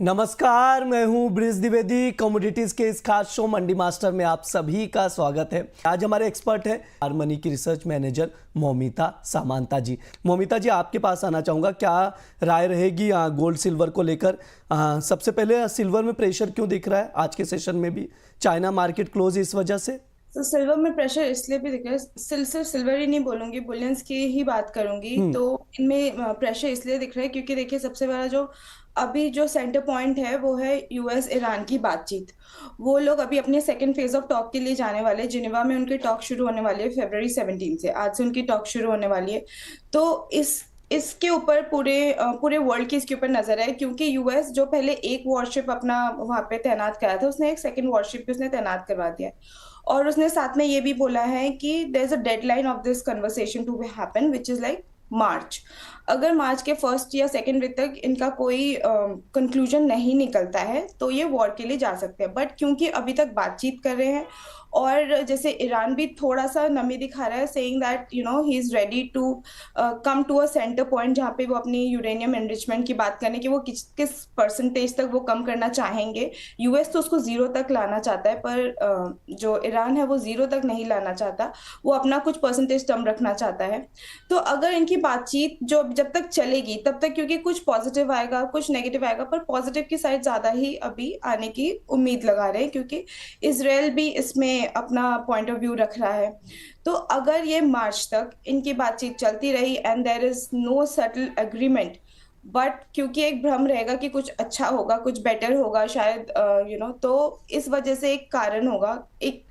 नमस्कार, मैं हूं ब्रिज द्विवेदी। कमोडिटीज के इस खास शो मंडी मास्टर में आप सभी का स्वागत है। आज हमारे एक्सपर्ट हैं हारमनी की रिसर्च मैनेजर मौमिता सामंता जी। मौमिता जी, आपके पास आना चाहूँगा, क्या राय रहेगी गोल्ड सिल्वर को लेकर? सबसे पहले सिल्वर में प्रेशर क्यों दिख रहा है आज के सेशन में भी? चाइना मार्केट क्लोज इस वजह से? तो सिल्वर में प्रेशर इसलिए भी दिख रहा है, सिर्फ सिल्वर ही नहीं बोलूंगी, बुलियंस की ही बात करूंगी। तो इनमें प्रेशर इसलिए दिख रहा है क्योंकि देखिए, सबसे बड़ा जो अभी जो सेंटर पॉइंट है वो है यूएस ईरान की बातचीत। वो लोग अभी अपने सेकंड फेज ऑफ टॉक के लिए जाने वाले हैं। जिनेवा में उनकी टॉक शुरू होने वाली है फरवरी 17 से। आज से उनकी टॉक शुरू होने वाली है। तो इसके ऊपर पूरे वर्ल्ड की इसके ऊपर नजर है, क्योंकि यूएस जो पहले एक वॉरशिप अपना वहां पे तैनात कराया था, उसने एक सेकंड वॉरशिप भी उसने तैनात करवा दिया है। और उसने साथ में ये भी बोला है कि there is a deadline of this conversation to happen, which is like March. अगर मार्च के फर्स्ट या सेकेंड वीक तक इनका कोई कंक्लूजन नहीं निकलता है तो ये वॉर के लिए जा सकते हैं। बट क्योंकि अभी तक बातचीत कर रहे हैं, और जैसे ईरान भी थोड़ा सा नमी दिखा रहा है, saying that he is ready to come to a centre point जहाँ पे वो अपनी यूरेनियम एनरिचमेंट की बात करने की वो किस परसेंटेज तक वो कम करना चाहेंगे। यूएस तो उसको 0 तक लाना चाहता है, पर जो ईरान है वो 0 तक नहीं लाना चाहता, वो अपना कुछ परसेंटेज कम रखना चाहता है। तो अगर इनकी बातचीत जो जब तक चलेगी तब तक, क्योंकि कुछ पॉजिटिव आएगा कुछ नेगेटिव आएगा, पर पॉजिटिव की साइड ज्यादा ही अभी आने की उम्मीद लगा रहे हैं, क्योंकि इसराइल भी इसमें अपना पॉइंट ऑफ व्यू रख रहा है। तो अगर ये मार्च तक इनकी बातचीत चलती रही and there is no settle agreement, but क्योंकि एक भ्रम रहेगा कि कुछ अच्छा होगा, कुछ बेटर होगा शायद, तो इस वजह से एक कारण होगा।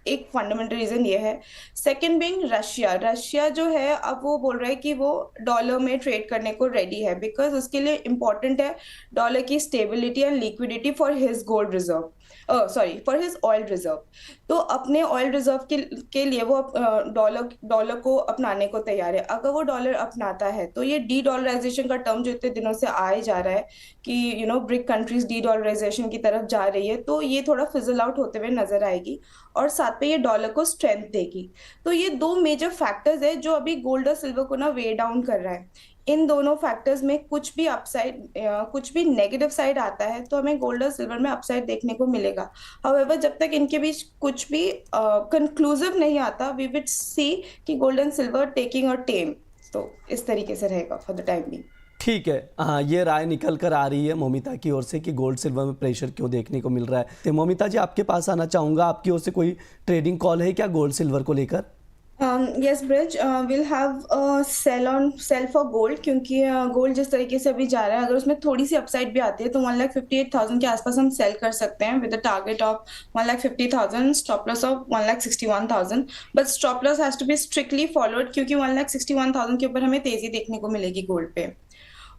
एक फंडामेंटल रीजन ये है। सेकंड बिंग रशिया जो है, अब वो बोल रहा है कि वो डॉलर में ट्रेड करने को रेडी है, बिकॉज उसके लिए इंपॉर्टेंट है डॉलर की stability and liquidity for his gold reserve, sorry for his oil reserve. तो अपने ऑयल रिजर्व के लिए वो डॉलर को अपनाने को तैयार है। अगर वो डॉलर अपनाता है तो ये डी डॉलराइजेशन का टर्म जो इतने दिनों से आए जा रहा है कि ब्रिक कंट्रीज डी डॉलराइजेशन की तरफ जा रही है, तो ये थोड़ा फिजल आउट होते हुए नजर आएगी, और साथ में ये डॉलर को स्ट्रेंथ देगी। तो ये दो मेजर फैक्टर्स है जो अभी गोल्ड और सिल्वर को ना वे डाउन कर रहा है। इन दोनों फैक्टर्स में कुछ भी अपसाइड, कुछ भी नेगेटिव साइड आता है तो हमें गोल्ड और सिल्वर में अपसाइड देखने को मिलेगा। हाउएवर, जब तक इनके बीच कुछ भी कंक्लूसिव नहीं आता, वी विल सी कि गोल्ड एंड सिल्वर टेकिंग और टेम। तो इस तरीके से रहेगा फॉर द टाइम बीइंग। ठीक है, ये राय निकल कर आ रही है मौमिता की ओर से कि गोल्ड सिल्वर में प्रेशर क्यों देखने को मिल रहा है। तो मौमिता जी, आपके पास आना चाहूँगा, आपकी ओर से कोई ट्रेडिंग कॉल है क्या गोल्ड सिल्वर को लेकर? Yes Brij, will have sell for gold, क्योंकि गोल्ड जिस तरीके से अभी जा रहा है, अगर उसमें थोड़ी सी अपसाइड भी आती है तो 1,58,000 के आसपास हम सेल कर सकते हैं with a target of 1,50,000, stop loss of 1,61,000। But stop loss has to be strictly followed, क्योंकि 1,61,000 के ऊपर हमें तेजी देखने को मिलेगी गोल्ड पे।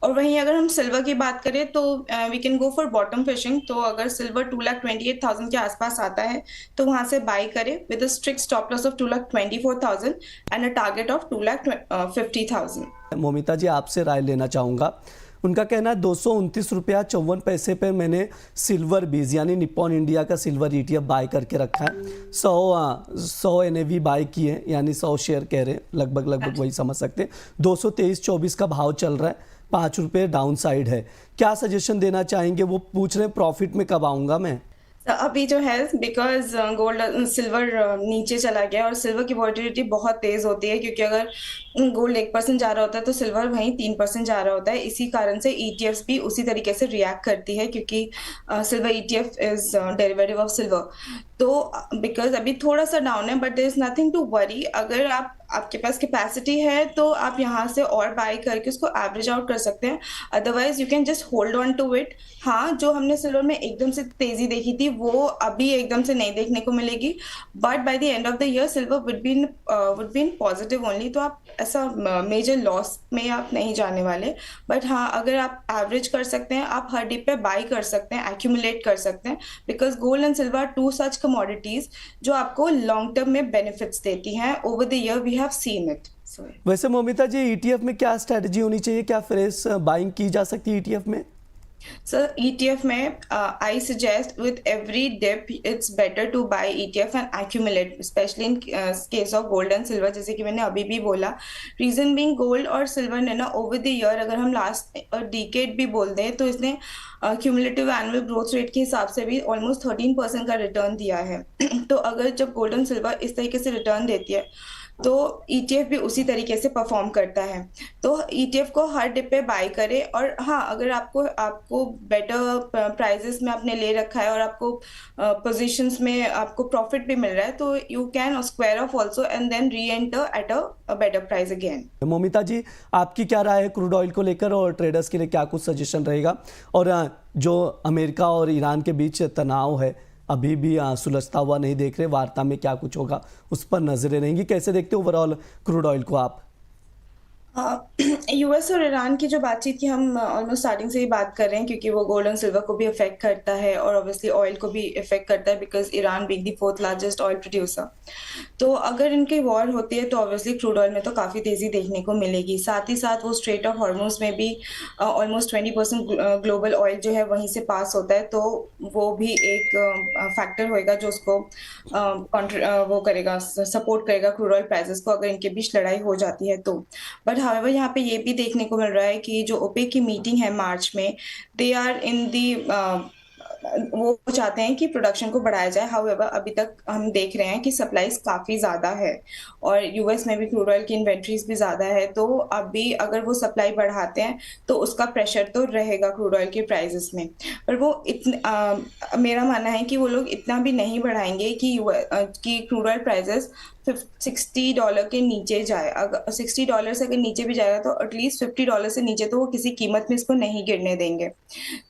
और वहीं अगर हम सिल्वर की बात करें तो we can go for bottom fishing. तो अगर सिल्वर 2,28,000 के आसपास आता है तो वहां से बाई करें with a strict stop loss of 2,24,000 and a target of 2,50,000। Moumita ji, आपसे राय लेना चाहूँगा। उनका कहना है 229 रुपया 54 पैसे पे मैंने सिल्वर बीज यानी निप्पॉन इंडिया का सिल्वर ETF बाय करके रखा है। 100 NAV बाय किए, यानी 100 शेयर कह रहे हैं, लगभग वही समझ सकते हैं। 223.24 का भाव चल रहा है, 5 रुपये डाउन साइड है। क्या सजेशन देना चाहेंगे? वो पूछ रहे हैं प्रॉफिट में कब आऊँगा मैं। अभी जो है, बिकॉज गोल्ड सिल्वर नीचे चला गया, और सिल्वर की वॉलेटिलिटी बहुत तेज होती है, क्योंकि अगर गोल्ड 1% जा रहा होता है तो सिल्वर वहीं 3% जा रहा होता है। इसी कारण से ETFs भी उसी तरीके से रिएक्ट करती है, क्योंकि silver ETF is derivative of silver. तो बिकॉज अभी थोड़ा सा डाउन है, but there is nothing to worry. अगर आपके पास कैपेसिटी है तो आप यहाँ से और बाय करके उसको एवरेज आउट कर सकते हैं, otherwise you can just hold on to it. हाँ, जो हमने सिल्वर में एकदम से तेजी देखी थी वो अभी एकदम से नहीं देखने को मिलेगी, but by the end of the year silver would be in positive only. तो आप ऐसा मेजर लॉस में आप नहीं जाने वाले। बट हाँ, अगर आप एवरेज कर सकते हैं, आप हर डिप पे बाय कर सकते हैं, एक्यूमुलेट कर सकते हैं, because gold and silver two such commodities जो आपको लॉन्ग टर्म में बेनिफिट्स देती हैं। Over the year we have seen it. वैसे मौमिता जी, ETF में क्या स्ट्रेटजी होनी चाहिए? क्या फ्रेश बाइंग की जा सकती है ETF में? सर ETF में I suggest with every dip it's better to buy ETF and accumulate, specially in case of gold and silver, जैसे कि मैंने अभी भी बोला। रीजन बीइंग गोल्ड और सिल्वर ने ना ओवर द ईयर, अगर हम लास्ट डिकेड भी बोल दें, तो इसने क्यूमुलेटिव एनुअल ग्रोथ रेट के हिसाब से भी ऑलमोस्ट 13% का रिटर्न दिया है। तो अगर जब गोल्ड एंड सिल्वर इस तरीके से रिटर्न देती है, तो ETF भी उसी तरीके से परफॉर्म करता है। तो ETF को हर डिप पे बाय करें। और हाँ, अगर आपको आपको बेटर प्राइजेस में आपने ले रखा है और आपको पोजीशंस में आपको प्रॉफिट भी मिल रहा है, तो you can square off also and then re enter at a better price again. Moumita ji, आपकी क्या राय है क्रूड ऑयल को लेकर और ट्रेडर्स के लिए क्या कुछ सजेशन रहेगा? और जो अमेरिका और ईरान के बीच तनाव है अभी भी सुलझता हुआ नहीं देख रहे, वार्ता में क्या कुछ होगा उस पर नजरें रहेंगी। कैसे देखते हो ओवरऑल क्रूड ऑयल को आप? यूएस और ईरान की जो बातचीत की हम ऑलमोस्ट स्टार्टिंग से ही बात कर रहे हैं, क्योंकि वो गोल्ड एंड सिल्वर को भी इफेक्ट करता है और ऑब्वियसली ऑयल को भी इफेक्ट करता है, because Iran being the fourth largest oil producer. तो अगर इनकी वॉर होती है तो ऑब्वियसली क्रूड ऑयल में तो काफ़ी तेज़ी देखने को मिलेगी। साथ ही साथ वो स्ट्रेट ऑफ हॉर्मोज में भी ऑलमोस्ट 20% ग्लोबल ऑयल जो है वहीं से पास होता है, तो वो भी एक फैक्टर होएगा जो उसको वो करेगा, सपोर्ट करेगा क्रूड ऑयल प्राइसेस को, अगर इनके बीच लड़ाई हो जाती है तो। बट हाउएवर यहाँ पे ये भी देखने को मिल रहा है कि जो ओपेक की मीटिंग है मार्च में, दे आर इन दी वो चाहते हैं कि प्रोडक्शन को बढ़ाया जाए। हाउएवर अभी तक हम देख रहे हैं कि सप्लाईज काफी ज्यादा है और यूएस में भी क्रूड ऑयल की इन्वेंट्रीज भी ज्यादा है, तो अभी अगर वो सप्लाई बढ़ाते हैं तो उसका प्रेशर तो रहेगा क्रूड ऑयल के प्राइसेस में। पर वो मेरा मानना है कि वो लोग इतना भी नहीं बढ़ाएंगे कि क्रूड ऑयल प्राइसेस $60 के नीचे जाए। अगर $60 से अगर नीचे भी जाएगा तो एटलीस्ट $50 से नीचे तो वो किसी कीमत में इसको नहीं गिरने देंगे।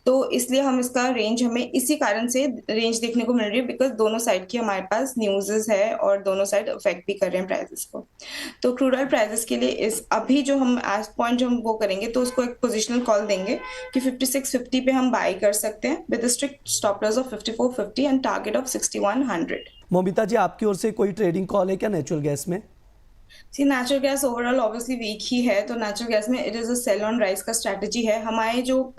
तो इसलिए हम इसका रेंज, हमें इसी कारण से रेंज देखने को मिल रही है, बिकॉज दोनों साइड की हमारे पास न्यूज़ है और दोनों साइड अफेक्ट भी कर रहे हैं प्राइसेस को। तो क्रूड ऑयल प्राइसेस के लिए इस अभी जो हम एज पॉइंट जो हम वो करेंगे, तो उसको एक पोजिशनल कॉल देंगे कि 5650 पे हम बाई कर सकते हैं with strict stop loss of 5450 and target of 6100। Moumita ji, आपकी ओर से कोई ट्रेडिंग कॉल है क्या नेचुरल गैस में? See natural gas overall obviously weak ही है, तो नेचुरल गैस में it is a sell on rise का स्ट्रैटेजी है। हमारे जो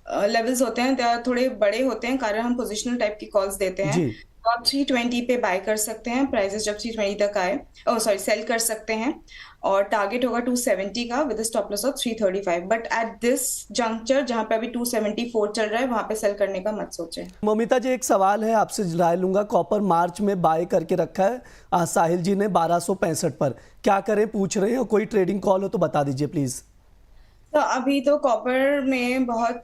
लेवल्स होते हैं they are थोड़े बड़े होते हैं, कारण हम पोजिशनल टाइप की कॉल्स देते हैं। जी। तो आप 320 पे बाय कर सकते हैं, प्राइसेस जब 320 तक आए, सॉरी सेल कर सकते हैं, और टारगेट होगा 270 का with stop loss of 335। But at this juncture जहां पे अभी 274 चल रहा है, वहां पे सेल करने का मत सोचें। मोमिता जी, एक सवाल है आपसे राय लूंगा। कॉपर मार्च में बाय करके रखा है साहिल जी ने 1265 पर, क्या करें पूछ रहे हैं, और कोई ट्रेडिंग कॉल हो तो बता दीजिए प्लीज। तो अभी तो कॉपर में बहुत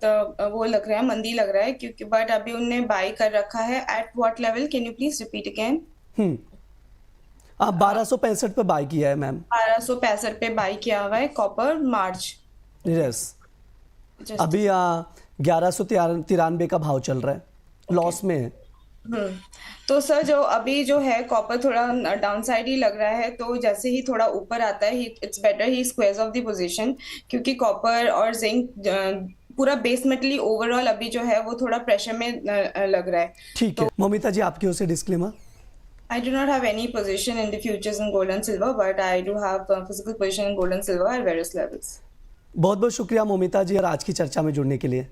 वो लग रहा है, मंदी लग रहा है, क्योंकि बट अभी उनने बाय कर रखा है at what level, can you please repeat again? आप 1265 पे बाय किया है मैम। 1265 पे बाय किया हुआ है कॉपर मार्च। यस। जस्ट अभी 1193 का भाव चल रहा है, लॉस में है। तो सर जो अभी जो है कॉपर थोड़ा डाउन साइड ही लग रहा है, तो जैसे ही थोड़ा ऊपर आता है it's better he squares of the position, क्योंकि कॉपर और जिंक पूरा बेस मेटली ओवरऑल अभी जो है वो थोड़ा प्रेशर में लग रहा है। ठीक है मोमिता जी, आपकी ओर से disclaimer. I do not have any position in the futures in gold and silver, but I do have a physical position in gold and silver at various levels. बहुत बहुत शुक्रिया मोमिता जी और आज की चर्चा में जुड़ने के लिए।